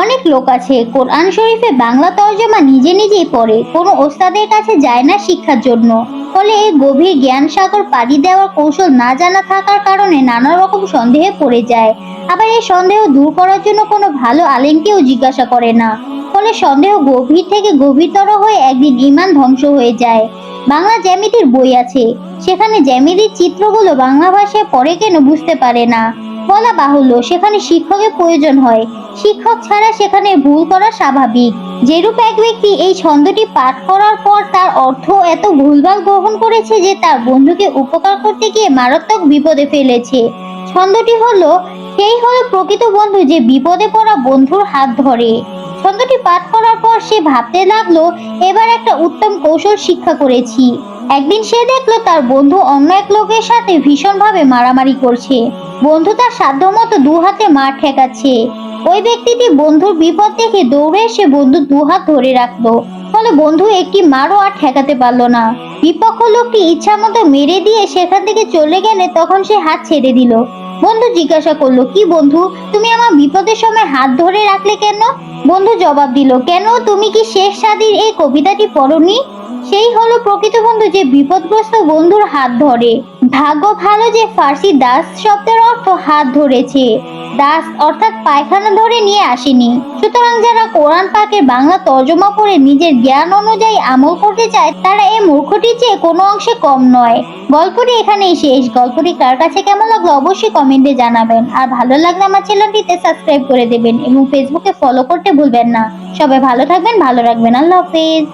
অনেক লোক আছে কোরআন শরীফে বাংলা তর্জমা নিজে নিজেই পড়ে, কোনো ওস্তাদের কাছে যায় না শিক্ষার জন্য। ফলে এই গভীর জ্ঞান সাগর পাড়ি দেওয়ার কৌশল না জানা থাকার কারণে নানা রকম সন্দেহে পড়ে যায়। আবার এই সন্দেহ দূর করার জন্য কোনো ভালো আলেমকেও জিজ্ঞাসা করে না। ফলে সন্দেহ গভীর থেকে গভীরতর হয়ে একদিন ঈমান ধ্বংস হয়ে যায়। বাংলা জ্যামিতির বই আছে, সেখানে জ্যামিতির চিত্রগুলো বাংলা ভাষায় পড়ে কেন বুঝতে পারে না। বলা বাহুল্য সেখানে শিক্ষকের প্রয়োজন হয়, শিক্ষক ছাড়া সেখানে ভুল করা স্বাভাবিক। যেরূপ এক ব্যক্তি এই ছন্দটি পাঠ করার পর তার অর্থ এত ভুলভাল গ্রহণ করেছে যে তার বন্ধুকে উপকার করতে গিয়ে মারাত্মক বিপদে ফেলেছে। ছন্দটি হলো সেই হলো প্রকৃত বন্ধু যে বিপদে পড়া বন্ধুর হাত ধরে। ছন্দটি পাঠ করার পর সে ভাবতে লাগলো, এবার একটা উত্তম কৌশল শিক্ষা করেছি। একদিন সে দেখলো তার বন্ধু অন্য এক লোকের সাথে ভীষণভাবে মারামারি করছে। বন্ধু তার সাধ্যমতো দু হাতে মার ঠেকাচ্ছে। ওই ব্যক্তিটি বন্ধুর বিপদ দেখে দৌড়ে এসে বন্ধুর দু হাত ধরে রাখলো। ফলে বন্ধু একটি মারও আর ঠেকাতে পারলো না। বিপক্ষ লোকটি ইচ্ছা মতো মেরে দিয়ে সেখান থেকে চলে গেলে তখন সে হাত ছেড়ে দিল। বন্ধু জিজ্ঞাসা করলো, কি বন্ধু, তুমি আমার বিপদের সময় হাত ধরে রাখলে কেন? বন্ধু জবাব দিল, কেন, তুমি কি শেখ সাদির এই কবিতাটি পড়নি? সেই হলো প্রকৃত বন্ধু যে বিপদগ্রস্ত বন্ধুর হাত ধরে। ভাগ্য ভালো যে ফার্সি দাস শব্দের অর্থ হাত ধরেছে, দাস অর্থাৎ পায়খানা ধরে নিয়ে আসেনি। সুতরাং যারা কোরআন পাকের বাংলা তর্জমা পড়ে নিজের জ্ঞান অনুযায়ী আমল করতে চায় তারা এই মূর্খটির চেয়ে কোনো অংশে কম নয়। গল্পটি এখানেই শেষ। গল্পটি কার কাছে কেমন লাগলো অবশ্যই কমেন্টে জানাবেন। আর ভালো লাগলে আমার চ্যানেলটিতে সাবস্ক্রাইব করে দেবেন এবং ফেসবুকে ফলো করতে ভুলবেন না। সবাই ভালো থাকবেন, ভালো রাখবেন। আল্লাহ হাফেজ।